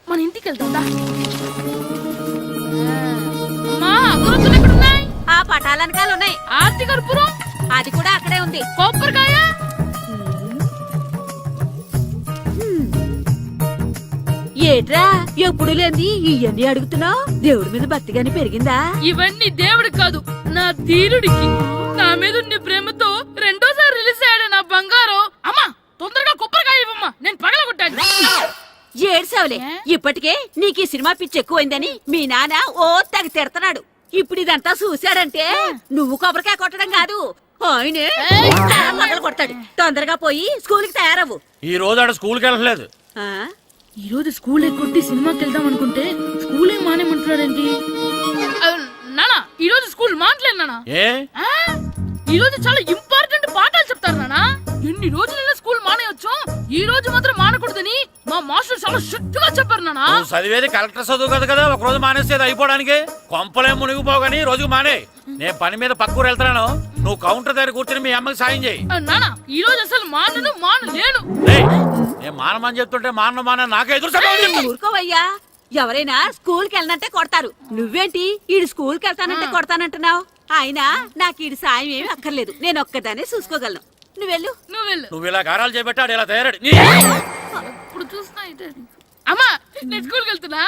మన ఇంటికి వెళ్తుందా? అమ్మా అగరొత్తులు ఎక్కడున్నాయి? ఆ పటాలనకాల ఉన్నాయి. ఆర్తి కర్పూరం అది కూడా అక్కడే ఉంది. కొబ్బరికాయ ఏట్రా ఎప్పుడు లేని ఇవన్నీ అడుగుతున్నావు? దేవుడి మీద భక్తి గాని పెరిగిందా? ఇవన్నీ దేవుడికి కాదు, నా ధీరుడికి. నా మీద ఉండే ప్రేమతో రెండోసారి రిలీజ్ అయ్యాడు నా బంగారం. అమ్మా తొందరగా కొబ్బరికాయ ఇవ్వమ్మా, నేను పగలగొట్టాను. ఏడ్సావులే, ఇప్పటికే నీకు ఈ సినిమా పిచ్చి ఎక్కువైందని మీ నాన్న ఓ తెగ తిడతాడు. ఇప్పుడు ఇదంతా చూశాడంటే నువ్వు కొబ్బరికాయ కొట్టడం కాదు, ఆయనే పగలు కొడతాడు. తొందరగా పోయి స్కూల్ కి తయారవ్వు. ఈ రోజు ఆడ స్కూల్కి వెళ్ళలేదు. ఈ రోజు స్కూల్ ఎక్కొట్టి సినిమాకి వెళ్దాం అనుకుంటే స్కూల్ ఏం మానేమంటున్నాడండి. నానా ఈ రోజు స్కూల్ మానట్లేదు నానా. ఈ రోజు చాలా ఇంపార్టెంట్ పాఠాలు చెప్తారు నానా. ఎన్ని రోజులైనా స్కూల్ మానేయొచ్చు, ఈ రోజు మాత్రం మానకూడదని మా మాస్టర్ చాలా స్ట్రిక్ట్ గా చెప్పారు నానా. చదివేది కలెక్టర్ చదువు కదా కదా, ఒక రోజు మానేసేది అయిపోవడానికి. కొంపలేం మునిగిపోగాని రోజుకు మానే. నేను పని మీద పక్కూరు వెళ్తున్నాను, నువ్వు కౌంటర్ దగ్గర కూర్చొని మీ అమ్మకి సాయం చేయి. నానా ఈ రోజు అసలు మానలేను. నేను మానమని చెప్తుంటే మాన నాకే ఎదురు ఊరుకోవయ్యా, ఎవరైనా స్కూల్ కి వెళ్ళనంటే కొడతారు. నువ్వేంటి ఈడు స్కూల్ కి వెళ్తానంటే కొడతానంటున్నావు? అయినా నాకు ఈడు సాయం ఏమి అక్కర్లేదు, నేను ఒక్కదానే చూసుకోగలను. నువ్వెళ్ళు. నువ్వు ఇలా గారాలు చేపెట్టాడు ఇలా తయారాడు. ఇప్పుడు చూస్తున్నా అమ్మా, నేను స్కూల్కి వెళ్తున్నా.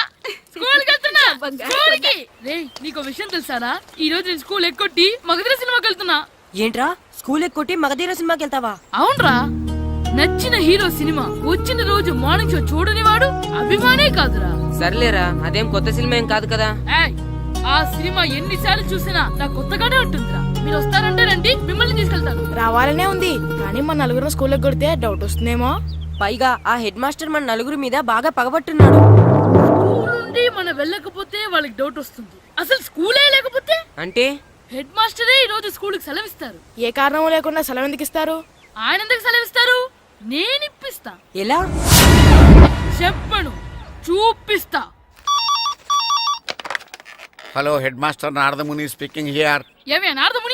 స్కూల్కి రేయ్, నీకు విషయం తెలుసారా? ఈ రోజు నేను స్కూల్ ఎక్కొట్టి మగధీర సినిమాకి వెళ్తున్నా. ఏంట్రా స్కూల్ ఎక్కొట్టి మగధీర సినిమాకి వెళ్తావా? అవునరా, నచ్చిన హీరో సినిమా వచ్చిన రోజు మార్నింగ్ షో చూడని వాడు అభిమానే కాదురా. సర్లేరా, అదేం కొత్త సినిమా ఏం కాదు కదా. ఆ సినిమా ఎన్నిసార్లు చూసినా నాకు కొత్తగానే ఉంటుందిరా. మీరు వస్తారంటే రండి, మిమ్మల్ని తీసుకెళ్తాను. రావాలనే ఉంది, కానీ మన నలుగురు స్కూల్లో కొడితే డౌట్ వస్తుందేమో. పైగా ఆ హెడ్ మాస్టర్ మన నలుగురి మీద బాగా పగబట్టున్నాడు. స్కూల్ నుండి మనం వెళ్ళకపోతే వాళ్ళకి డౌట్ వస్తుంది. అసలు స్కూలే లేకపోతే అంటే హెడ్ మాస్టరే ఈ రోజు స్కూల్కి సెలవిస్తారు. ఏ కారణం లేకుండా సెలవు ఎందుకు ఇస్తారు? ఆయన ఎందుకు సెలవిస్తారు? నేను ఇప్పిస్తా. ఎలా చెప్పను, చూపిస్తా. Hello, head master Naradamuni speaking here. ఏమే నారదముని,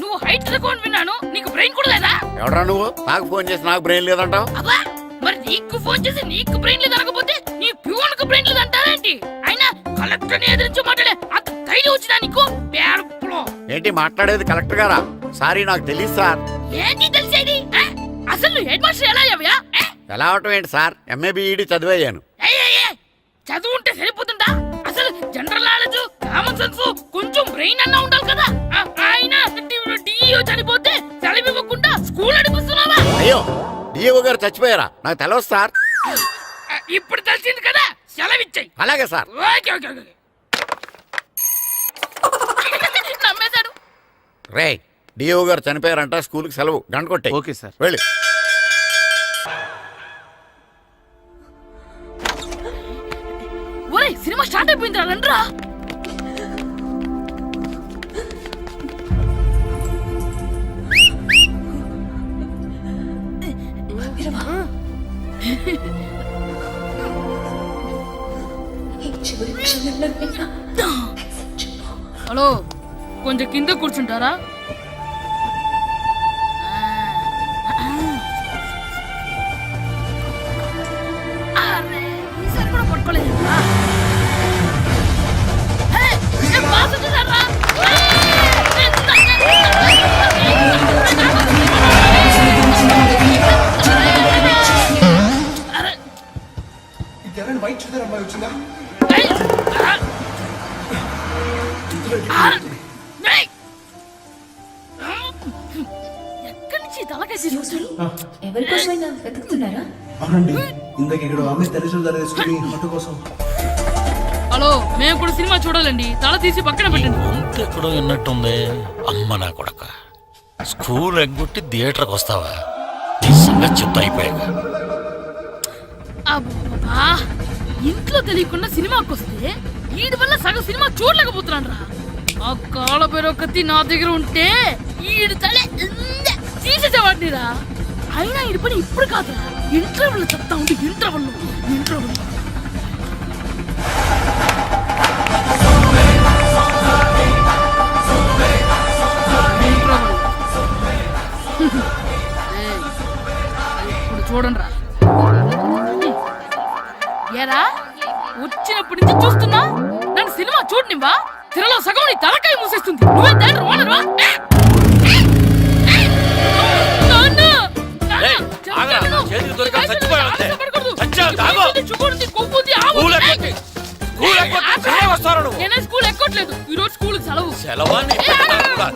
నువ్వు హైట్ తక్కువ విన్నాను, నీకు బ్రెయిన్ కూడా లేదా? ఎవడా నువ్వు? నాకు ఫోన్ చేసి నాకు బ్రెయిన్ లేదంటావు? అబ్బా, మరి నీకు ఫోన్ చేసి నీకు బ్రెయిన్ లేదు అనకపోతే నీ ప్యూన్ కు బ్రెయిన్ లేదు అంటారేంటి? అయినా కలెక్టర్ ని ఎదిరించి మాట్లాడే అంత ధైర్యం వచ్చినా నీకు? ఏంటి మాట్లాడేది? కలెక్టర్ గారా? సారీ, నాకు తెలియదు సార్. ఏంటి తెలిసేది? అసలు నువ్వు హెడ్ మాస్టర్ ఎలా అయ్యావా? ఎలా అవటం ఏంటి సార్, ఎంఏ బిఈడి చదివయ్యాను. చదువు ఉంటే సరిపోతుందా? అసలు జనరల్ నాలెడ్జ్, కామన్ సెన్స్, కొంచెం బ్రెయిన్ అన్నా ఉండాలి కదా. ఆయన డిఇఓ చనిపోతే సెలవివ్వకుండా స్కూల్ నడిపిస్తున్నావా? అయ్యో, డిఇఓ గారు చచ్చిపోయారా? నాకు తెలవదు సార్. ఇప్పుడు తెలిసింది కదా, సెలవిచ్చాయి. అలాగే సార్. నమ్మేశాడు. రే, డిఇఓ గారు చనిపోయారంట, స్కూల్కి సెలవు, గంట కొట్టే. Okay sir. వెళ్ళి. ఒరేయ్, సినిమా స్టార్ట్ అయిపోయిందిరా, రండ్రా. హలో, కొంచెం కింద కూర్చుంటారా? ఈసారి కూడా పట్టుకోలేదు. ఎక్కడి నుంచి తలకాయ తీసుకొచ్చారు? ఎవరికోసమైనా వెతుకుతున్నారా? అవునండి, ఇందాక ఇక్కడ ఆమె తల్లిదండ్రులు తీసుకుని మట్టు కోసం. హలో, మేము కూడా సినిమా చూడాలండి, తల తీసి పక్కన పెట్టండి. ఎక్కడో విన్నట్టుంది. అమ్మ నా కొడక, స్కూల్ ఎగ్గొట్టి థియేటర్కి వస్తావా? నీ సంగతి చెప్తా అయిపోయాక. అబ్బా, ఇంట్లో తెలియకుండా సినిమాకి వస్తే వీడి వల్ల సగం సినిమా చూడలేకపోతున్నాను రా. ఆ కాళ్ళ పేరొకటి నా దగ్గర ఉంటే ఈడు తలే తీసేసేవాడిని రా. అయినా ఈడి పని ఇప్పుడు కాదురా, ఇంటర్వెల్ చెప్తా ఉంటే ఇంటర్వెల్ ఇప్పుడు చూడండి రా. ఏరా వచ్చినప్పటి నుంచి చూస్తున్నా నన్ను సినిమా చూడనివ్వా. తిరలో సగం నీ తలకాయ మూసేస్తుంది. నువ్వే థియేటర్ ఓనర్వా? నాన్న! ఏయ్, ఆగరా, చేతికి దొరికా చచ్చిపోయావు అంతే. చచ్చావు, తాగు. స్కూల్ ఎక్కొద్ది. స్కూల్ ఎక్కొద్ది. సినిమా వస్తారా నువ్వు? నేనే స్కూల్ ఎక్కట్లేదు. ఈ రోజు స్కూల్ సెలవు. సెలవా నీ పెద్దగా?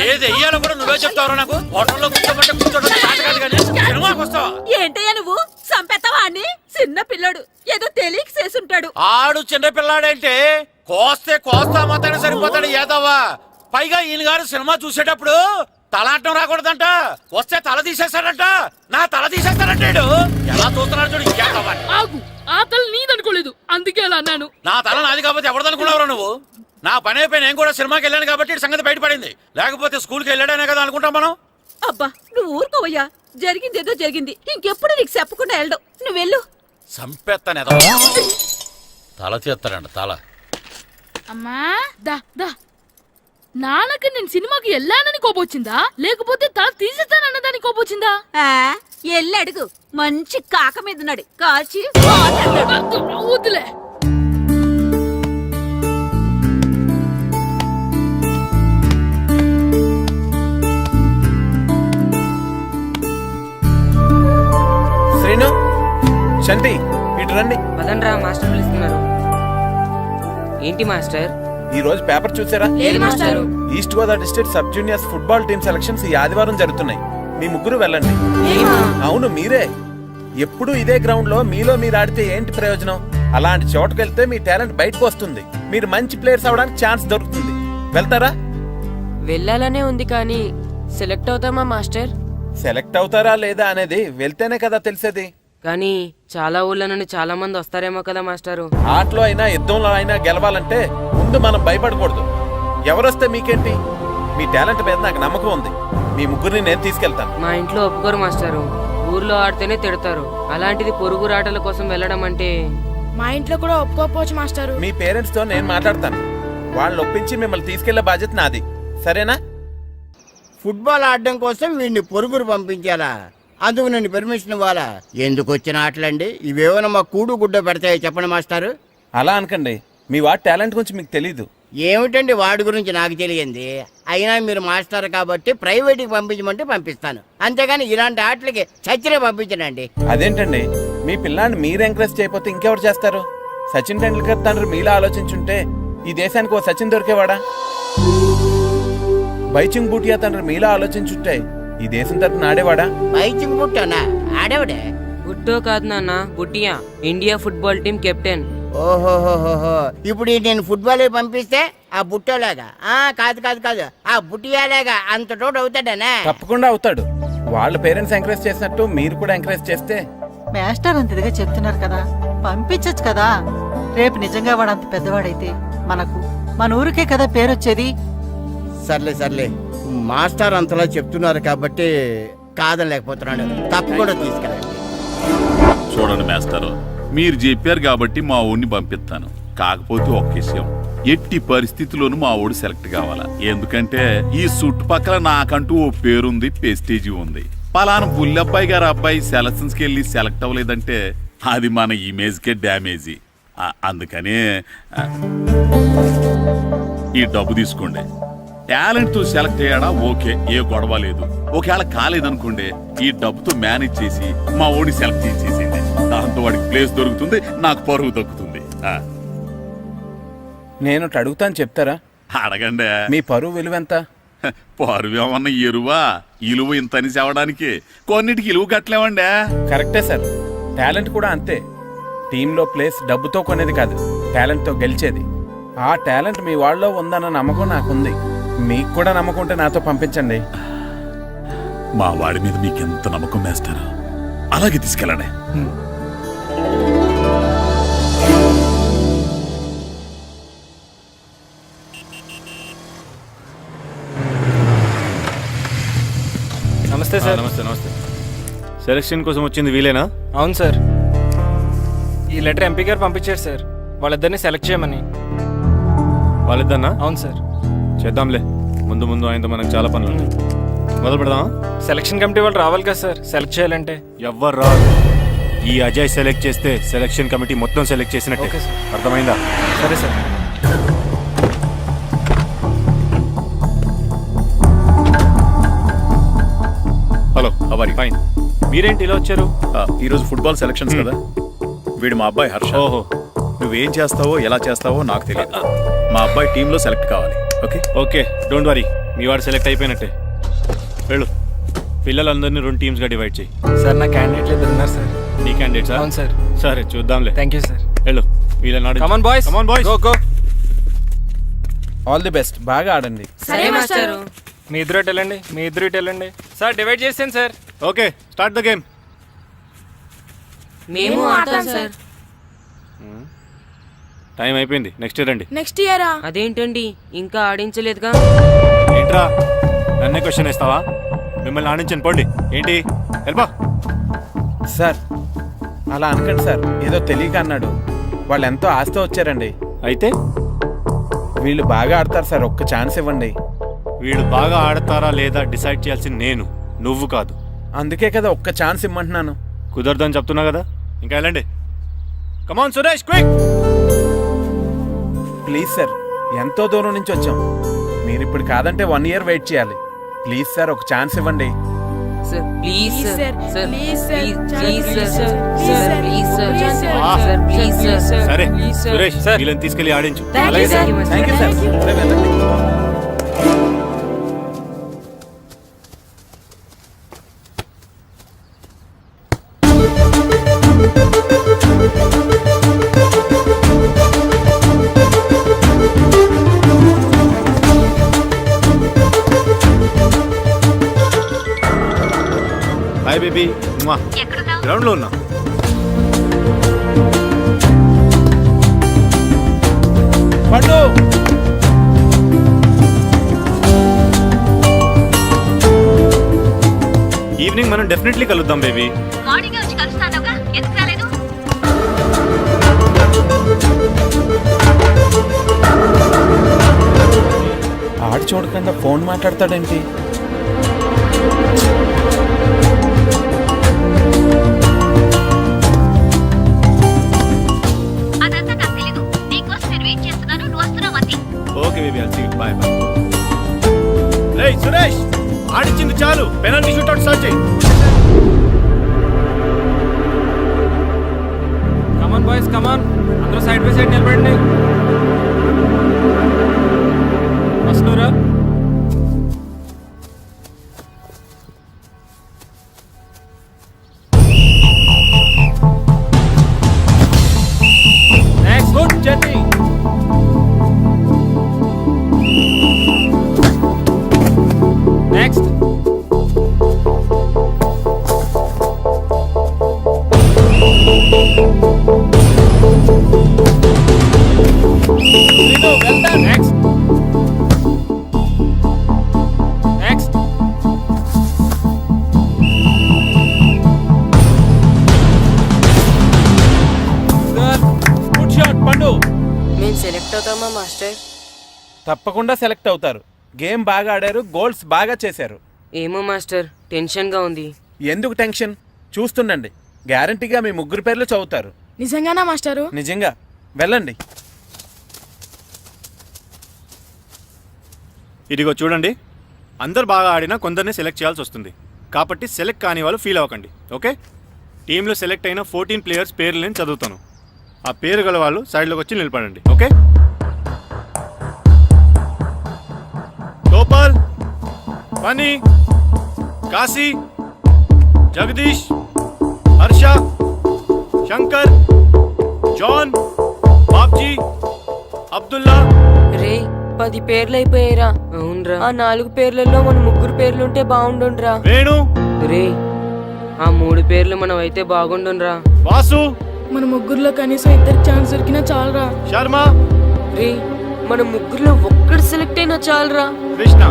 ఏది వెయ్యాలో కూడా నువ్వే చెప్తావు నాకు. హోటల్లో కూర్చోమంటే కూర్చోడం చేత కాదు కానీ సినిమాకి వస్తావా? ఏంటయ్యా నువ్వు సంపెత్తవా అని? చిన్న పిల్లడు ఏదో తెలియక చేసుంటాడు. ఆడు చిన్న పిల్లాడంటే కోస్తా మాత్రమే సరిపోతాడు ఏదవ్వా. పైగా ఈయన గారు సినిమా చూసేటప్పుడు తలాటం రాకూడదంట. వస్తే తల తీసేస్తాడంట. నా తల తీసేస్తాడంటాడు. ఎలా చూస్తున్నాడు చూడు. ఇంకేదవ్వా ఆగు, ఆ తల నీదనుకోలేదు, అందుకే అలా అన్నాను. నా తల నాది కాబట్టి ఎవరిదనుకున్నావురా నువ్వు? నా పని అయిపోయి నేను కూడా సినిమాకి వెళ్ళాను కాబట్టి ఈ సంగతి బయటపడింది. లేకపోతే స్కూల్కి వెళ్ళాడనే కదా అనుకుంటాం మనం. అబ్బా నువ్వు ఊరుకోవయ్యా. జరిగిందేదో జరిగింది. ఇంకెప్పుడు నీకు చెప్పకుండా వెళ్ళడు. నువ్వు వెళ్ళు. సంపెత్తనే తల తీస్తాడంట తల. అమ్మా దా దా. నాన్నకి నేను సినిమాకి వెళ్ళానని కోపొచ్చిందా, లేకపోతే తల తీసేస్తానన్నదాని కోపొచ్చిందా? ఎల్లు అడుగు. మంచి కాక మీద ఉన్నాడు. కాల్చి వద్దులే. శ్రీను, శంటి, ఇటు రండి. పదండ్రా, మాస్టర్ పిలుస్తున్నారు. ఏంటి మాస్టర్? ఈ రోజు పేపర్ చూసారా? లేదు మాస్టారు. East Godavari district sub juniors football team selections ఈ ఆదివారం జరుగుతున్నాయి. మీ ముగ్గురు వెళ్ళండి. అవును మీరే. ఎప్పుడు ఇదే గ్రౌండ్ లో మీలో మీరు ఆడితే ఏంటి ప్రయోజనం? అలాంటి చోటుకు వెళ్తే మీ టాలెంట్ బయటకు వస్తుంది. మీరు మంచి ప్లేయర్స్ అవడానికి ఛాన్స్ దొరుకుతుంది. వెళ్తారా? వెళ్ళాలనే ఉంది కానీ సెలెక్ట్ అవుతామా మాస్టర్? సెలెక్ట్ అవుతారా లేదా అనేది వెళ్తేనే కదా తెలిసేది. కానీ చాలా ఊళ్ళ నుండి చాలా మంది వస్తారేమో కదా మాస్టారు. ఆటలో అయినా యుద్ధంలో అయినా గెలవాలంటే ముందు మనం భయపడకూడదు. ఎవరొస్తే మీకేంటి? మీ టాలెంట్ మీద నాకు నమ్మకం ఉంది. మీ ముగ్గురిని నేను తీసుకెళ్తాను. మా ఇంట్లో ఒప్పుకోరు మాస్టారు. ఊర్లో ఆడితేనే తిడతారు. అలాంటిది పొరుగు ఆటల కోసం వెళ్ళడం అంటే మా ఇంట్లో కూడా ఒప్పుకోకపోవచ్చు మాస్టారు. మీ పేరెంట్స్ తో నేను మాట్లాడతాను. వాళ్ళని ఒప్పించి మిమ్మల్ని తీసుకెళ్లే బాధ్యత నాది. సరేనా? ఫుట్బాల్ ఆడడం కోసం వీడిని పొరుగురు పంపించాలా? అందుకు నేను పర్మిషన్ ఇవ్వాలా? ఎందుకు వచ్చిన ఆటలండి ఇవేమైనా మా కూడు గుడ్డ పెడతాయో చెప్పండి మాస్టారు. అలా అనకండి. మీ వాడి టాలెంట్ గురించి మీకు తెలీదు. ఏమిటండి వాడి గురించి నాకు తెలియంది? అయినా మీరు మాస్టర్ కాబట్టి ప్రైవేట్కి పంపించమంటే పంపిస్తాను. అంతేగాని ఇలాంటి ఆటలకి చచ్చినే పంపించనండి. అదేంటండి, మీ పిల్లాన్ని మీరు ఎంకరేజ్ చేయకపోతే ఇంకెవరు చేస్తారు? సచిన్ టెండూల్కర్ తండ్రి మీలా ఆలోచించుంటే ఈ దేశానికి ఓ సచిన్ దొరికేవాడా? బైచింగ్ బూటియా తండ్రి మీలా ఆలోచించుంటే ఈ దేశం తరపున ఆడేవాడా? బైచింగ్ బుట్టనా? ఆడేవాడే? బుట్టో కాదు నాన్న, Bhutia. India football team captain. ఓహోహోహో. ఇప్పుడు నేను ఫుట్బాల్ పంపిస్తే ఆ బుట్టోలాగా కాదు కాదు కాదు ఆ బుట్టియాలాగా అంత తోడు అవుతాడనా? తప్పకుండా అవుతాడు. వాళ్ళ పేరెంట్స్ ఎంకరేజ్ చేసినట్టు మీరు కూడా ఎంకరేజ్ చేస్తే. మాస్టర్ అంతదిగా చెప్తున్నారు కదా, పంపించచ్చు కదా. రేపు నిజంగా వాడు అంత పెద్దవాడైతే మన ఊరికే కదా పేరొచ్చేది. సర్లే సర్లే, మాస్టర్ అంతలా చెప్తున్నారు కాబట్టి కాదనలేకపోతున్నాడు. తప్పకుండా తీసుకెళ్ళండి. చూడండి మాస్టర్, మీరు చెప్పారు కాబట్టి మా ఊడిని పంపిస్తాను. కాకపోతే ఒక్క విషయం, ఎట్టి పరిస్థితుల్లోనూ మా ఊడు సెలెక్ట్ కావాలా. ఎందుకంటే ఈ చుట్టుపక్కల నాకంటూ ఓ పేరుంది, ప్రెస్టీజీ ఉంది. పలానా బుల్లబ్బాయి గారు అబ్బాయి సెలక్షన్స్ కి వెళ్ళి సెలెక్ట్ అవ్వలేదంటే అది మన ఇమేజ్ కే డ్యామేజీ. అందుకనే ఈ డబ్బు తీసుకోండి. టాలెంట్ తో సెలెక్ట్ అయ్యాడా ఓకే, ఏ గొడవ లేదు. ఒకవేళ కాలేదనుకోండి, ఈ డబ్బుతో మేనేజ్ చేసి మా ఓడిని సెలెక్ట్ చేసేసింది. దాంతో వాడికి ప్లేస్ దొరుకుతుంది, నాకు పరువు దక్కుతుంది. నేను అడుగుతాను, చెప్తారా? అడగండి. మీ పరువు విలువ ఎంత? పరువు ఏమన్నా ఎరువా? ఇలువ ఇంతని చెప్పడానికి కొన్నిటికి ఇలువ కట్టలేమండి. కరెక్టే సార్. టాలెంట్ కూడా అంతే. టీంలో ప్లేస్ డబ్బుతో కొనేది కాదు, టాలెంట్తో గెలిచేది. ఆ టాలెంట్ మీ వాళ్ళలో ఉందన్న నమ్మకం నాకుంది. మీకు కూడా నమ్మకం ఉంటే నాతో పంపించండి. మా వాడి మీద మీకెంత నమ్మకం వేస్తారో అలాగే తీసుకెళ్ళండి. నమస్తే సార్. నమస్తే నమస్తే. సెలక్షన్ కోసం వచ్చింది వీలేనా? అవును సార్. ఈ లెటర్ ఎంపీ గారు పంపించారు సార్, వాళ్ళిద్దరిని సెలెక్ట్ చేయమని. వాళ్ళిద్దన్నా? అవును సార్. చేద్దాంలే, ముందు ముందు ఆయనతో మనకు చాలా పనులు ఉన్నాయి. మొదలు పెడదాం. సెలక్షన్ కమిటీ వాళ్ళు రావాలి కదా సార్ సెలెక్ట్ చేయాలంటే. ఎవ్వరు రాదు. ఈ అజయ్ సెలెక్ట్ చేస్తే సెలక్షన్ కమిటీ మొత్తం సెలెక్ట్ చేసినట్టే. Okay sir. అర్థమైందా? సరే సార్. హలో అవరి. ఫైన్. మీరేంటి ఇలా వచ్చారు? ఈరోజు ఫుట్బాల్ సెలక్షన్స్ కదా, వీడు మా అబ్బాయి హర్ష. ఓహో. నువ్వేం చేస్తావో ఎలా చేస్తావో నాకు తెలియదు. మా అబ్బాయి టీంలో సెలెక్ట్ కావాలి. Okay okay, don't worry. మీ వాడు సెలెక్ట్ అయిపోయినట్టే. వెళ్ళు. పిల్లలందరినీ 2 టీమ్స్గా డివైడ్ చేయి. సార్ నా క్యాండిడేట్లు ఇద్దరు ఉన్నారు సార్. నీ క్యాండిడేట్స్? అవును సార్. సరే చూద్దాంలే. Thank you sir. వెళ్ళు. వీళ్ళని కమాన్ boys. Come on boys. Go go. All the best, బాగా ఆడండి. సరే మాస్టారు. మీ ఇద్దరు ఇటు వెళ్ళండి, మీ ఇద్దరు ఇటు వెళ్ళండి. సార్ డివైడ్ చేసాను sir. Okay, start the game. మేము ఆడతాం సార్. టైం అయిపోయింది, నెక్స్ట్ ఇయర్ రండి. నెక్స్ట్ ఇయరా? అదేంటండి ఇంకా ఆడించలేదుగా? ఏంట్రా నన్నే క్వశ్చన్ వేస్తావా? మిమ్మల్ని ఆడించను, పోండి. ఏంటి వెళ్ళపా. సార్ అలా అనకండి సార్, ఏదో తెలియక అన్నాడు. వాళ్ళు ఎంతో ఆస్తి వచ్చారండి. అయితే వీళ్ళు బాగా ఆడతారు సార్, ఒక్క ఛాన్స్ ఇవ్వండి. వీళ్ళు బాగా ఆడతారా లేదా డిసైడ్ చేయాల్సింది నేను, నువ్వు కాదు. అందుకే కదా ఒక్క ఛాన్స్ ఇమ్మంటున్నాను. కుదరదని చెప్తున్నా కదా, ఇంకా వెళ్ళండి. Come on Suresh, quick. Please sir, ఎంతో దూరం నుంచి వచ్చాం. మీరు ఇప్పుడు కాదంటే 1 year వెయిట్ చేయాలి. ప్లీజ్ సార్, ఒక ఛాన్స్ ఇవ్వండి. Sir please sir. Sir please sir. Please sir. Please sir sir. Please sir. Please sir. Sir please sir. సరే ప్లీజ్ సార్. సురేష్, వీళ్ళని తీసుకెళ్ళి ఆడించు. Thank you sir. Thank you sir. ఇప్పుడే వెళ్ళండి. Hi baby. గ్రౌండ్ లో ఉన్నా. పండు, ఈవినింగ్ మనం డెఫినెట్లీ కలుద్దాం బేబీ. మార్నింగ్ వచ్చి కలుస్తానుగా, ఎందుకు రాలేదు? ఆడు చూడకుండా ఫోన్ మాట్లాడతాడేంటి? అదంతా నాకు తెలీదు. నీకోసం నేను వెయిట్ చేస్తున్నాను, నువ్వు వస్తున్నావు అంతే. Okay baby, I'll see you. Bye bye. రేయ్ సురేష్, ఆడించింది చాలు, పెనాల్టీ షూట్అవుట్ స్టార్ట్ చేయి. Come on boys come on. అందరూ సైడ్ బై సైడ్ నిలబడండి. వస్తున్నారా? Next good journey. Next. Next. Next. Good shot పండు. మేము సెలెక్ట్ అవుతామా మాస్టర్? తప్పకుండా సెలెక్ట్ అవుతారు. గేమ్ బాగా ఆడారు, గోల్స్ బాగా చేశారు. ఏమో మాస్టర్, టెన్షన్గా ఉంది. ఎందుకు టెన్షన్? చూస్తుండండి, గ్యారంటీగా మీ 3 పేర్లు చదువుతారు. నిజంగానా మాస్టారు? నిజంగా. వెళ్ళండి. ఇదిగో చూడండి, అందరు బాగా ఆడినా కొందరిని సెలెక్ట్ చేయాల్సి వస్తుంది. కాబట్టి సెలెక్ట్ కాని వాళ్ళు ఫీల్ అవ్వకండి, ఓకే? టీంలో సెలెక్ట్ అయిన 14 ప్లేయర్స్ పేర్లు నేను చదువుతాను. ఆ పేరు గల వాళ్ళు సైడ్లోకి వచ్చి నిలబడండి, ఓకే? గోపాల్, ఫనీ, కాశీ, జగదీష్, హర్ష, శంకర్, జాన్, బాబ్జీ, అబ్దుల్లా. రే 10 పేర్లు అయిపోయారా? అవునరా. ఆ 4 పేర్లలో మన 3 పేర్లుంటే బాగుండుండ్రా. వేణు. రే ఆ 3 పేర్లు మనం అయితే బాగుండుండ్రా. వాసు. మన 3లో కనీసం 2 ఛాన్స్ దొరికినా చాలరా. శర్మ. రే మన 3లో ఒక్కడు సెలెక్ట్ అయినా చాలరా. Krishna.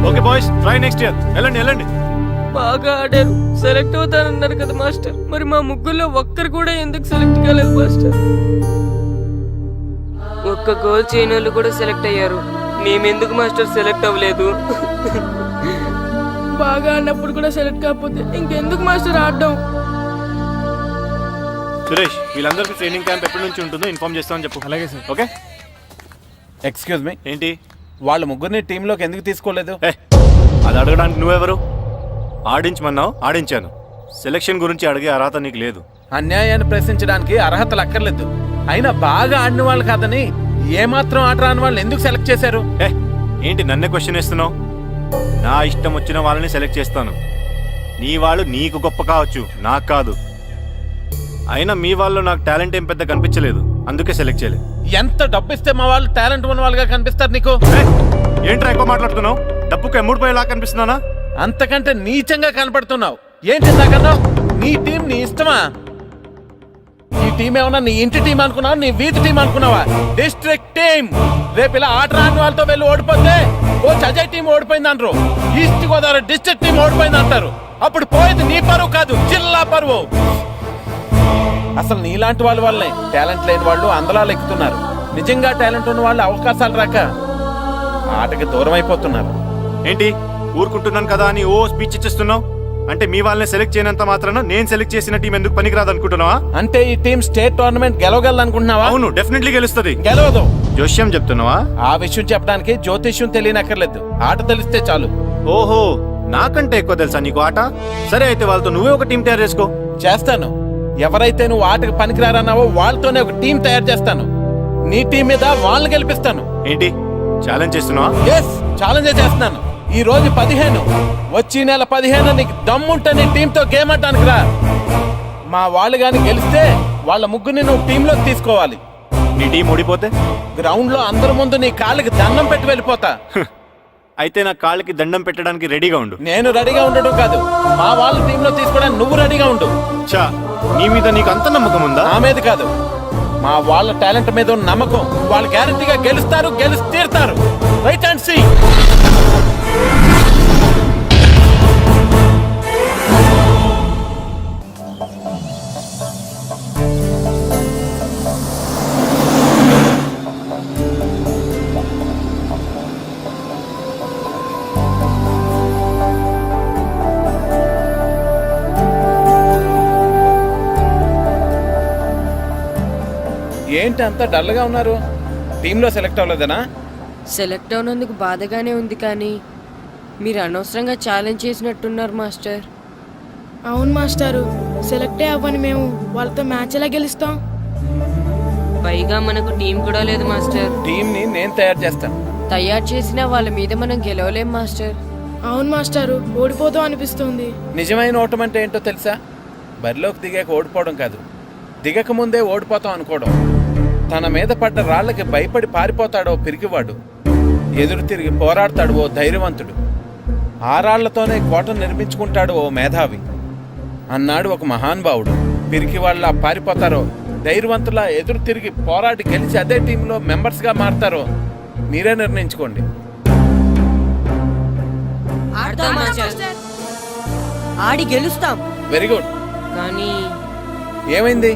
Okay boys, try next year. వెళ్ళండి వెళ్ళండి. బాగా ఆడారు, సెలెక్ట్ అవుతారన్నారు కదా మాస్టర్. మరి మా 3లో ఒక్కరు కూడా ఎందుకు సెలెక్ట్ కాలేదు మాస్టర్? ఒక్క గోల్ చేయని వాళ్ళు కూడా సెలెక్ట్ అయ్యారు. మేమెందుకు మాస్టర్ సెలెక్ట్ అవ్వలేదు? బాగా ఆడినప్పుడు కూడా సెలెక్ట్ కాకపోతే ఇంకెందుకు మాస్టర్ ఆడడం? సురేష్, వీళ్ళందరికీ ట్రైనింగ్ క్యాంప్ ఎప్పటి నుంచి ఉంటుందో ఇన్ఫార్మ్ చేస్తామని చెప్పు. అలాగే సార్. ఓకే. ఎక్స్క్యూజ్ మీ, ఏంటి? వాళ్ళ ముగ్గురిని టీంలోకి ఎందుకు తీసుకోలేదు? అది అడగడానికి నువ్వెవరు? ఆడించమన్నావు, ఆడించాను. సెలక్షన్ గురించి అడిగే అర్హత నీకు లేదు. అన్యాయాన్ని ప్రశ్నించడానికి అర్హతలు అక్కర్లేదు. అయినా బాగా ఆడిన వాళ్ళు కాదని ఏమాత్రం ఆట రాని వాళ్ళు ఎందుకు సెలెక్ట్ చేశారు? ఏంటి నన్నే క్వశ్చన్ వేస్తున్నావు? నా ఇష్టం వచ్చిన వాళ్ళని సెలెక్ట్ చేస్తాను. నీ వాళ్ళు నీకు గొప్ప కావచ్చు, నాకు కాదు. అయినా మీ వాళ్ళు నాకు టాలెంట్ ఏం పెద్ద కనిపించలేదు, అందుకే సెలెక్ట్ చేయలేదు. ఎంత డబ్బు ఇస్తే మా వాళ్ళు టాలెంట్ ఉన్న వాళ్ళుగా కనిపిస్తారు నీకు? ఏంట్రా ఎక్కువ మాట్లాడుతున్నావు? డబ్బుకు ఎమ్ముడిపోయేలా కనిపిస్తున్నానా? అంతకంటే నీచంగా కనపడుతున్నావు. ఏంటి నాకన్నా నీ టీం నీ ఇష్టమా? ఈ టీం ఏమన్నా నీ ఇంటి టీం అనుకున్నావా, నీ వీధి టీం అనుకున్నావా? District team. రేపు ఇలా ఆట రాని వాళ్ళతో వెళ్ళి ఓడిపోతే కోచ్ అజయ్ టీం ఓడిపోయింది అంటారు, ఈస్ట్ గోదావరి డిస్ట్రిక్ట్ టీం ఓడిపోయింది అంటారు. అప్పుడు పోయేది నీ పరువు కాదు, జిల్లా పరువు. అసలు నీలాంటి వాళ్ళ వల్లే టాలెంట్ లేని వాళ్ళు అందలాలు ఎక్కుతున్నారు. నిజంగా టాలెంట్ ఉన్న వాళ్ళు అవకాశాలు రాక ఆటకి దూరం అయిపోతున్నారు. ఏంటి ఊరుకుంటున్నాను కదా అని ఓ స్పీచ్ ఇచ్చేస్తున్నావు? అంటే మీ వాళ్ళని సెలెక్ట్ చేయనంత మాత్రాన నేను సెలెక్ట్ చేసిన టీం ఎందుకు పనికిరాదు అనుకుంటున్నావా? అంటే ఈ టీం స్టేట్ టోర్నమెంట్ గెలవగలదు అనుకుంటున్నావా? అవును, డెఫినెట్లీ గెలుస్తుంది. గెలవదు. జోష్యం చెప్తున్నావా? ఆ విషయం చెప్పడానికి జ్యోతిష్యం తెలియనక్కర్లేదు, ఆట తెలిస్తే చాలు. ఓహో, నాకంటే ఎక్కువ తెలుసా నీకు ఆట? సరే అయితే వాళ్ళతో నువ్వే ఒక టీం తయారు చేసుకో. చేస్తాను. ఎవరైతే నువ్వు ఆటకు పనికిరారన్నావో వాళ్ళతోనే ఒక టీం తయారు చేస్తాను. నీ టీం మీద వాళ్ళని గెలిపిస్తాను. ఏంటి ఛాలెంజ్ చేస్తున్నావా? ఎస్, ఛాలెంజ్ చేస్తున్నాను. ఈ రోజు 15, వచ్చే నెల 15 నీకు దమ్ముంటే నీ టీంతో గేమ్ ఆడటానికి రా. మా వాళ్ళు గాని గెలిస్తే వాళ్ళ ముగ్గురిని నువ్వు టీంలో తీసుకోవాలి. నీ టీం ఓడిపోతే గ్రౌండ్ లో అందరి ముందు నీ కాళ్ళకి దండం పెట్టి వెళ్ళిపోతా. అయితే నా కాళ్ళకి దండం పెట్టడానికి రెడీగా ఉండు. నేను రెడీగా ఉండడం కాదు, మా వాళ్ళ టీంలో తీసుకోవడానికి నువ్వు రెడీగా ఉండు. చా, నీ మీద నీకు అంత నమ్మకం ఉందా? నా మీద కాదు, మా వాళ్ళ టాలెంట్ మీద ఉన్న నమ్మకం. వాళ్ళు గ్యారంటీగా గెలుస్తారు, గెలిచి తీరుతారు. Right and see. ఏంటి అంత డల్గా ఉన్నారు? టీంలో సెలెక్ట్ అవ్వలేదనా? సెలెక్ట్ అవునందుకు బాధగానే ఉంది, కానీ మీరు అనవసరంగా ఛాలెంజ్ చేసినట్టున్నారు మాస్టర్. అవును మాస్టారు, సెలెక్టే అవ్వని మేము వాళ్ళతో మ్యాచ్ ఎలా గెలుస్తాం? పైగా మనకు టీం కూడా లేదు మాస్టర్. టీంని నేను తయారు చేస్తాను. తయారు చేసిన వాళ్ళ మీద మనం గెలవలేం మాస్టర్. అవును మాస్టారు, ఓడిపోతాం అనిపిస్తుంది. నిజమైన ఓటం అంటే ఏంటో తెలుసా? బరిలోకి దిగాక ఓడిపోవడం కాదు, దిగక ముందే ఓడిపోతాం అనుకోవడం. తన మీద పడ్డ రాళ్లకి భయపడి పారిపోతాడో పిరికివాడు, ఎదురు తిరిగి పోరాడతాడు ఓ ధైర్యవంతుడు, ఆ రాళ్లతోనే కోట నిర్మించుకుంటాడు ఓ మేధావి అన్నాడు ఒక మహానుభావుడు. పిరికి వాళ్ళ పారిపోతారో ధైర్యవంతులా ఎదురు తిరిగి పోరాడి గెలిచి అదే టీంలో మెంబర్స్గా మారతారో మీరే నిర్ణయించుకోండి. ఆడి గెలుస్తాం. Very good. కానీ ఏమైంది?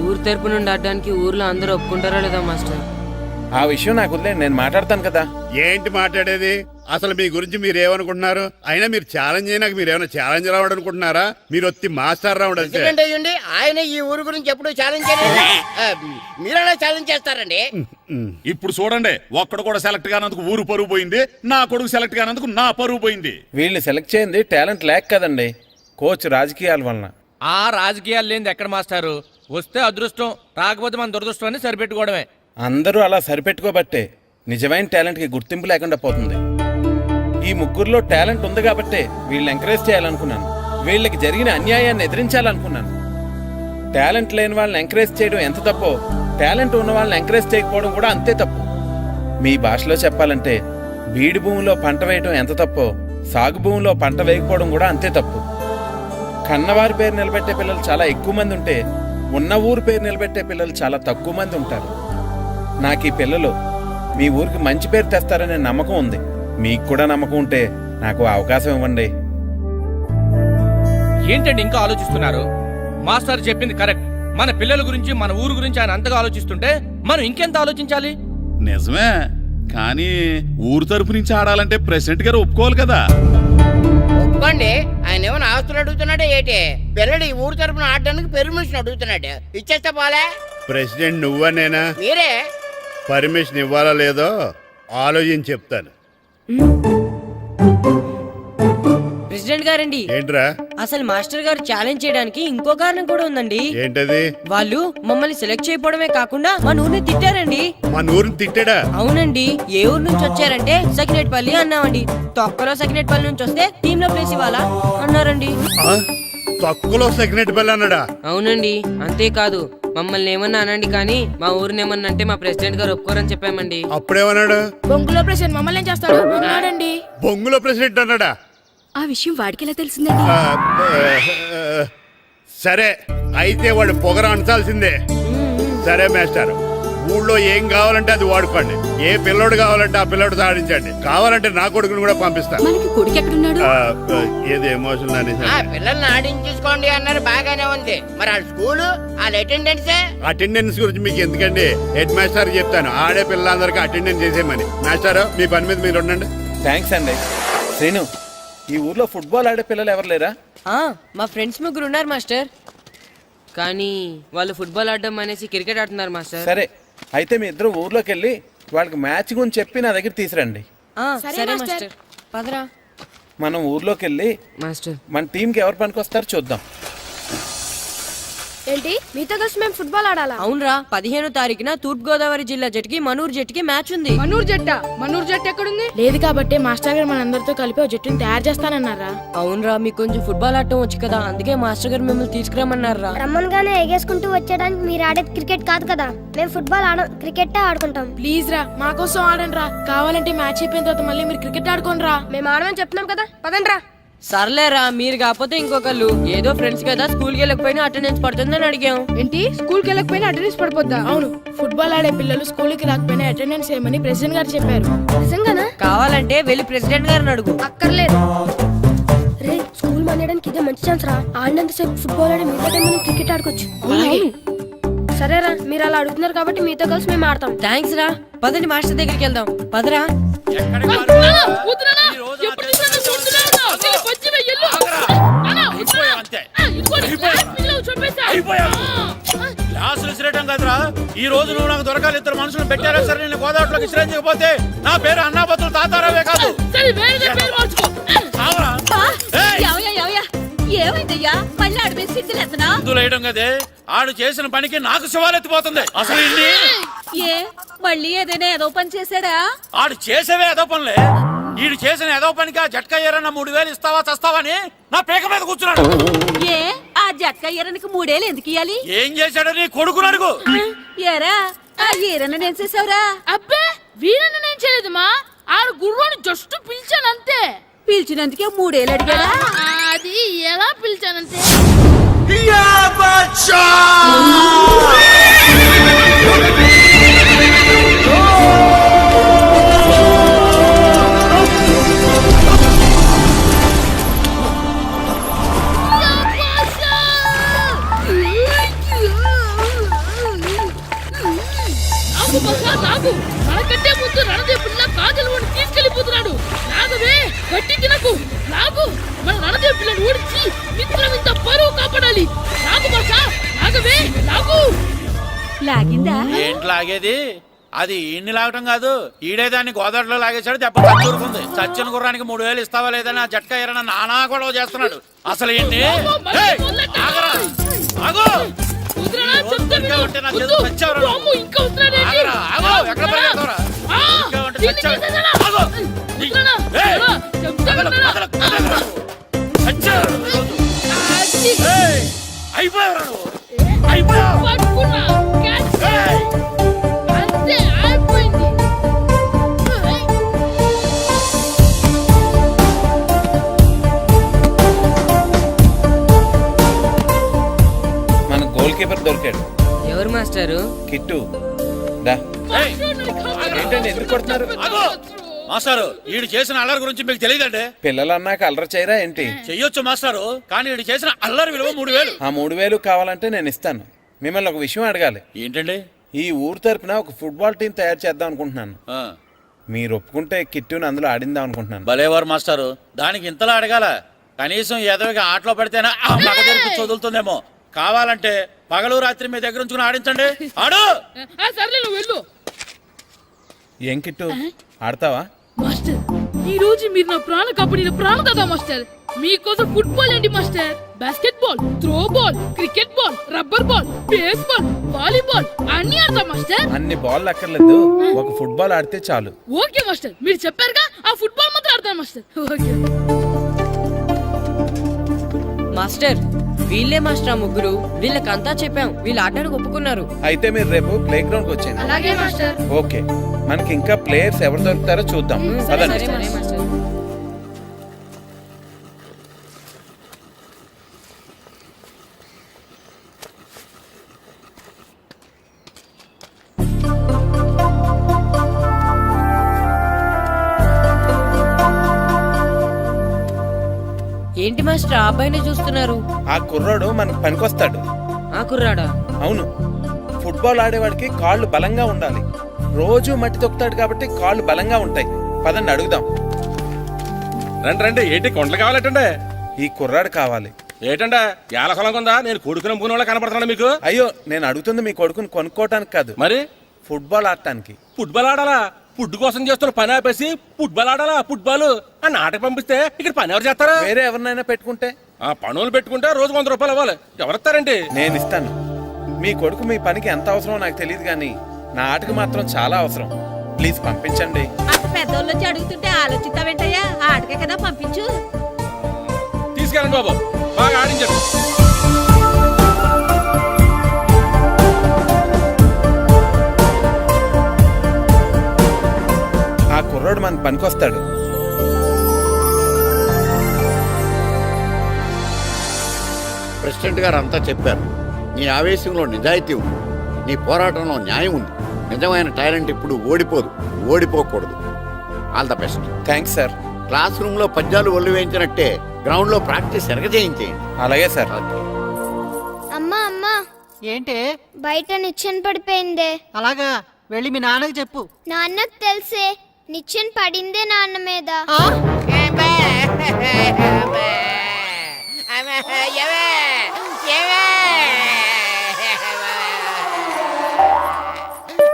ఊరు తరపు నుండి ఆడడానికి ఊర్లో అందరూ ఒప్పుకుంటారా లేదా మాస్టర్? ఆ విషయం నాకు వదిలేండి, నేను మాట్లాడతాను కదా. ఏంటి మాట్లాడేది? అసలు మీ గురించి మీరు ఏమనుకుంటున్నారు? అయినా మీరు ఛాలెంజ్ అయినాక మీరు ఏమైనా ఛాలెంజ్ రావడం అనుకుంటున్నారా? మీరు వచ్చి మాస్టర్ రావడం అంటే ఆయన ఈ ఊరు గురించి ఎప్పుడు ఛాలెంజ్ చేయలేదు. మీరెలా ఛాలెంజ్ చేస్తారండి? ఇప్పుడు చూడండి, ఒక్కడు కూడా సెలెక్ట్ కానందుకు ఊరు పరువు పోయింది, నా కొడుకు సెలెక్ట్ కానందుకు నా పరువు పోయింది. వీళ్ళని సెలెక్ట్ చేయింది టాలెంట్ లేక కదండి, కోచ్ రాజకీయాల వలన. ఆ రాజకీయాలు లేనిది ఎక్కడ మాస్టారు? వస్తే అదృష్టం, రాకపోతే మన దురదృష్టం అని సరిపెట్టుకోవడమే. అందరూ అలా సరిపెట్టుకోబట్టే నిజమైన టాలెంట్కి గుర్తింపు లేకుండా పోతుంది. ఈ ముగ్గురులో టాలెంట్ ఉంది కాబట్టే వీళ్ళని ఎంకరేజ్ చేయాలనుకున్నాను, వీళ్ళకి జరిగిన అన్యాయాన్ని ఎదిరించాలనుకున్నాను. టాలెంట్ లేని వాళ్ళని ఎంకరేజ్ చేయడం ఎంత తప్పో, టాలెంట్ ఉన్న వాళ్ళని ఎంకరేజ్ చేయకపోవడం కూడా అంతే తప్పు. మీ భాషలో చెప్పాలంటే బీడి భూమిలో పంట వేయడం ఎంత తప్పో, సాగు భూమిలో పంట వేయకపోవడం కూడా అంతే తప్పు. కన్నవారి పేరు నిలబెట్టే పిల్లలు చాలా ఎక్కువ మంది ఉంటే, ఉన్న ఊరు పేరు నిలబెట్టే పిల్లలు చాలా తక్కువ మంది ఉంటారు. నాకు ఈ పిల్లలు మీ ఊరికి మంచి పేరు తెస్తారనే నమ్మకం ఉంది. మీకు కూడా నమ్మకం ఉంటే నాకు అవకాశం ఇవ్వండి. ఏంటండి ఇంకా ఆలోచిస్తున్నారు? మాస్టర్ చెప్పింది కరెక్ట్. మన పిల్లల గురించి, మన ఊరు గురించి ఆయన అంతగా ఆలోచిస్తుంటే మనం ఇంకెంత ఆలోచించాలి? నిజమే, కానీ ఊరు తరపు నుంచి ఆడాలంటే ప్రెసిడెంట్ గారు ఒప్పుకోవాలి కదా. ఒప్పుకోండి. ఆయన ఏమైనా ఆస్తులు అడుగుతున్నాడే ఏంటి? పిల్లడు ఈ ఊరు తరపున ఆడడానికి పెర్మిషన్ అడుగుతున్నాడు. ఇచ్చేస్తే పోలే. ప్రెసిడెంట్ నువ్వా నేనా? మీరే. పర్మిషన్ ఇవ్వాలా లేదో ఆలోచించి చెప్తాను. ప్రెసిడెంట్ గారండి, ఏంట్రా? అసలు మాస్టర్ గారు ఛాలెంజ్ చేయడానికి ఇంకో కారణం కూడా ఉందండి. ఏంటది? వాళ్ళు మమ్మల్ని సెలెక్ట్ చేయకపోవడమే కాకుండా మా ఊరిని తిట్టారండి. మన ఊరిని తిట్టాడా? అవునండి. ఏ ఊరు నుంచి వచ్చారంటే సకినేట్పల్లి అన్నామండి. తొక్కలో సకినేట్పల్లి నుంచి వస్తే టీమ్ లో ప్లేస్ ఇవ్వాలా అన్నారండి. తక్కువలో సెకండ్ బెల్ అన్నాడా? అవునండి. అంతేకాదు మమ్మల్ని ఏమన్నా అనండి కానీ మా ఊరిని ఏమన్నా అంటే మా ప్రెసిడెంట్ గారు ఒప్పుకోరని చెప్పామండి. అప్పుడేమన్నాడు? బొంగులో ప్రెసిడెంట్ మమ్మల్ని ఏం చేస్తాడు అన్నాడండి. బొంగులో ప్రెసిడెంట్ అన్నాడా? ఆ విషయం వాడికెలా తెలిసిందండి? సరే అయితే వాడు పొగర అంచాల్సిందే. సరే మాస్టర్, ఊళ్ళో ఏం కావాలంటే అది వాడుకోండి. ఏ పిల్లోడు కావాలంటే ఆ పిల్లోడు సాధించండి. కావాలంటే నా కొడుకుని కూడా పంపిస్తాను. మనకి కొడుకు ఎక్కడున్నాడు? ఏది ఎమోషన్ అని పిల్లల్ని ఆడించేసుకోండి అన్నారు, బాగానే ఉంది. మరి ఆ స్కూలు వాళ్ళ అటెండెన్సే. అటెండెన్స్ గురించి మీకు ఎందుకండి, హెడ్ మాస్టర్ చెప్తాను. ఆడే పిల్లలందరికీ అటెండెన్స్ చేసేయమని. మాస్టర్ మీ పని మీద మీరు ఉండండి. థ్యాంక్స్ అండి. శ్రీను, ఈ ఊర్లో ఫుట్బాల్ ఆడే పిల్లలు ఎవరు లేరా? మా ఫ్రెండ్స్ ముగ్గురు ఉన్నారు మాస్టర్, కానీ వాళ్ళు ఫుట్బాల్ ఆడడం అనేసి క్రికెట్ ఆడుతున్నారు మాస్టర్. సరే అయితే మీ ఇద్దరు ఊర్లోకి వెళ్ళి వాళ్ళకి మ్యాచ్ గురించి చెప్పి నా దగ్గర తీసురండి. సరే మాస్టర్, పదరా. మనం ఊర్లోకి వెళ్ళి మాస్టర్ మన టీంకి ఎవరు పనికొస్తారో చూద్దాం. ఏంటి మీతో కలిసి మేము ఫుట్బాల్ ఆడాలా? అవునరా, 15వ తారీఖున తూర్పు గోదావరి జిల్లా జట్టుకి మనూరు జట్టుకి మ్యాచ్ ఉంది. మనూరు జట్టు ఎక్కడుంది? లేదు కాబట్టి మాస్టర్ గారు మనందరితో కలిపి జట్టుని తయారు చేస్తానన్నారా? అవునరా, మీకు కొంచెం ఫుట్బాల్ ఆడటం వచ్చు కదా, అందుకే మాస్టర్ గారు మిమ్మల్ని తీసుకురమ్మన్నారా. రమ్మన్గానే ఎగేసుకుంటూ వచ్చేయడానికి మీరు ఆడేది క్రికెట్ కాదు కదా. మేము ఫుట్బాల్ ఆడం, క్రికెట్ ఆడుకుంటాం. ప్లీజ్ రా, మా కోసం ఆడండి రా. కావాలంటే మ్యాచ్ అయిపోయిన తర్వాత మళ్ళీ మీరు క్రికెట్ ఆడుకోండి రా. మేము ఆడమని చెప్తున్నాం కదా, పదండి రా. సర్లేరా, మీరు కాకపోతే ఇంకొకళ్ళు. ఏదో ఫ్రెండ్స్ కదా, స్కూల్కి వెళ్ళకపోయినా అటెండెన్స్ పడుతుందని అడిగాం. ఏంటి స్కూల్కి వెళ్ళకపోయినా అటెండెన్స్ పడిపోద్దా? అవును, ఫుట్బాల్ ఆడే పిల్లలు స్కూల్కి రాకపోయినా అటెండెన్స్ చేయమని ప్రెసిడెంట్ గారు చెప్పారు. నిజంగానా? కావాలంటే వెళ్ళి ప్రెసిడెంట్ గారిని అడుగు. అక్కర్లేదు రే, స్కూల్ మానేయడానికి ఇదే మంచి ఛాన్స్ రా. ఆడినంతసేపు ఫుట్బాల్ ఆడి మిగతా టైం మనం క్రికెట్ ఆడుకోవచ్చు. సరేరా, మీరు అలా అడుగుతున్నారు కాబట్టి మీతో కలిసి మేము ఆడతాం. థ్యాంక్స్ రా, పదండి మాస్టర్ దగ్గరికి వెళ్దాం. పదరా. క్లాసులు విసిరేయటం కదరా. ఈ రోజు నువ్వు నాకు దొరకాలి. ఇద్దరు మనుషులు పెట్టారా సరే, నేను గోదావరిలోకి విసిరించకపోతే నా పేరు అన్నాబతులు తాతారావే కాదు. ఏమైందయ్యా? మళ్ళీ ఆడిపోయి సిద్ధులేతనా? వేయడం కదే, ఆడు చేసిన పనికి నాకు శివాలెత్తిపోతుంది. అసలు ఏ మళ్ళీ ఏదైనా ఏదో పని చేశాడా? ఆడు చేసేవే ఏదో పనులే. ఈడు చేసిన ఏదో పనికి ఆ జట్కా ఏరన్న 3000 ఇస్తావా చస్తావని నా పేక మీద కూర్చున్నాడు. ఏ ఆ జట్కా ఈరనికి 3 ఏళ్ళు ఎందుకు ఇయ్యాలి? ఏం చేశాడో నీ కొడుకును అడుగు. ఏరా ఆ ఈరన్న నేను చేసావురా? అబ్బే, వీరన్న నేను చేయలేదు మా. ఆడు గుర్రాన్ని జస్ట్ పిలిచానంతే. పిలిచినందుకే 3 ఏళ్ళు అడిగాడా? అది ఎలా పిలిచానంటే నాగు మనకంటే ముందు రణదేవ్ పిల్ల కాజల్ వాడిని తీసుకెళ్లిపోతున్నాడు. నాగవే, గట్టి తినకు. నాగు, మన రణదేవ్ పిల్లని ఓడించి మిత్రం ఇంత పరువు కాపాడాలి. నాగు భాష, నాగవే, నాగు. లాగిందా? ఏంటి లాగేది? అది ఈయన్ని లాగటం కాదు, ఈడే దాన్ని గోదావరిలో లాగేశాడు. దెబ్బ చచ్చూరుకుంది. చచ్చిన గుర్రానికి 3000 ఇస్తావా లేదని ఆ జట్కా ఏరన్న నానా గొడవ చేస్తున్నాడు. అసలు ఏంటి? మన గోల్ కీపర్ దొరికాడు. ఎవరు మాస్టారు? కిట్టు. ఏంటండి ఎందుకు కొడుతున్నారు? మాస్టారు, ఈడు చేసిన అల్లరి గురించి మీకు తెలియదండి. పిల్లలు అన్నాక అల్లరి చేయరా ఏంటి? చెయ్యొచ్చు మాస్టారు, కానీ ఈడు చేసిన అల్లరి విలువ 3000. ఆ 3000 కావాలంటే నేను ఇస్తాను. మిమ్మల్ని ఒక విషయం అడగాలి. ఏంటండి? ఈ ఊరు తరపున ఒక ఫుట్బాల్ టీం తయారు చేద్దాం అనుకుంటున్నాను. మీరు ఒప్పుకుంటే కిట్టుని అందులో ఆడిందాం అనుకుంటున్నాను. భలేవారు మాస్టారు, దానికి ఇంతలా అడగాల? కనీసం ఏదోగా ఆటలో పడితేనే ఆ మగ తెరిపి చదువుతుందేమో. కావాలంటే పగలు రాత్రి మీ దగ్గర ఉంచుకుని ఆడించండి. ఆడు. సర్లే నువ్వు వెళ్ళు. ఏం కిట్టు, ఆడతావా? మాస్టర్, ఈ రోజు మీరు నా ప్రాణ కాపాడిన ప్రాణం కదా మాస్టర్. మీకోసం ఫుట్బాల్ ఏంటి master, basket ball, throw ball, cricket ball, rubber ball, base ball, volleyball అన్ని ఆడతా మాస్టర్. అన్ని బాల్ అక్కర్లేదు, ఒక ఫుట్బాల్ ఆడితే చాలు. ఓకే మాస్టర్, మీరు చెప్పారుగా, ఆ ఫుట్బాల్ మాత్రం ఆడతాను మాస్టర్. ఓకే మాస్టర్, వీళ్ళే మాస్టర్ ఆ ముగ్గురు. వీళ్ళకంతా చెప్పాం, వీళ్ళు ఆడడానికి ఒప్పుకున్నారు. అయితే మీరు రేపు ప్లే గ్రౌండ్ కి వచ్చేయండి. అలాగే మాస్టర్. ఓకే, మనకి ఇంకా ప్లేయర్స్ ఎవరు దొరుకుతారో చూద్దాం. పదండి. సరే మాస్టర్. ఏంటి మాస్టర్ ఆ అబ్బాయినే చూస్తున్నారు? ఆ కుర్రాడు మనకు పనికొస్తాడు. ఆ కుర్రాడా? అవును, ఫుట్బాల్ ఆడేవాడికి కాళ్ళు బలంగా ఉండాలి. రోజు మట్టి తొక్కుతాడు కాబట్టి కాళ్ళు బలంగా ఉంటాయి. పదండి అడుగుదాం. రండి రండి, ఏంటి కొండలు కావాలటండి? ఈ కుర్రాడు కావాలి. ఏటండా ఏలకొలం కొందా? నేను కొడుకుని పూన వాళ్ళ కనపడుతున్నా మీకు? అయ్యో, నేను అడుగుతుంది మీ కొడుకుని కొనుక్కోవటానికి కాదు, మరి ఫుట్బాల్ ఆడటానికి. ఫుట్బాల్ ఆడాలా? ఫుడ్ కోసం చేస్తున్న పని ఆపేసి ఫుట్బాల్ ఆడాలా? ఫుట్బాల్ ఆ నాటకు పంపిస్తే ఇక్కడ పని ఎవరు చేస్తారా? వేరే ఎవరినైనా పెట్టుకుంటే? ఆ పనులు పెట్టుకుంటే రోజు 100 రూపాయలు ఇవ్వాలి. ఎవరిస్తారండి? నేను ఇస్తాను. మీ కొడుకు మీ పనికి ఎంత అవసరమో నాకు తెలియదు, కానీ నా ఆటకు మాత్రం చాలా అవసరం. ప్లీజ్ పంపించండి. అంత పెద్దోళ్ళు వచ్చి అడుగుతుంటే ఆలోచిస్తావేంటయ్యా? ఆటకే కదా పంపించు. తీసుకెళ్ళండి బాబు, బాగా ఆడించండి. ఆ కుర్రాడు మనకు పనికొస్తాడు. ప్రెసిడెంట్ గారు అంతా చెప్పారు. నీ ఆవేశంలో నిజాయితీ ఉంది, నీ పోరాటంలో న్యాయం ఉంది. నిజమైన టాలెంట్ ఇప్పుడు ఓడిపోదు, ఓడిపోకూడదు. All the best. Thanks sir. Classroom లో పద్యాలు ఒళ్ళు వేయించినట్టే గ్రౌండ్ లో ప్రాక్టీస్ ఎరగజేయించేయండి. అలాగే సార్. అమ్మా అమ్మా, ఏంటి బయట నిచ్చెన పడిపోయిందే. అలాగా, వెళ్ళి మీ నాన్నకి చెప్పు. నాన్నకు తెలిసే, నిచ్చెన పడిందే నాన్న మీద.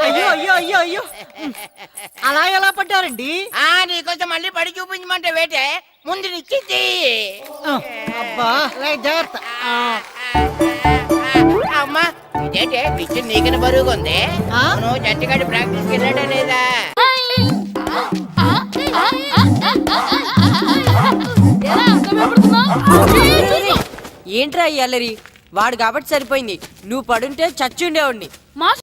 అయ్యో అయ్యో అయ్యో అయ్యో, అలా ఎలా పడ్డారండి? నీకోసం మళ్ళీ పడి చూపించమంటే వేటే, ముందు నిచ్చింది. అబ్బా, జాగ్రత్త. అమ్మా, ఇదేంటే నిచ్చింది నీకని బరువుగా ఉంది. నువ్వు జట్టుగాడి ప్రాక్టీస్కి వెళ్ళాడా లేదా? ఏంట్రా ఈ అల్లరి? వాడు కాబట్టి సరిపోయింది, నువ్వు పడుంటే చచ్చుండేవాడిని.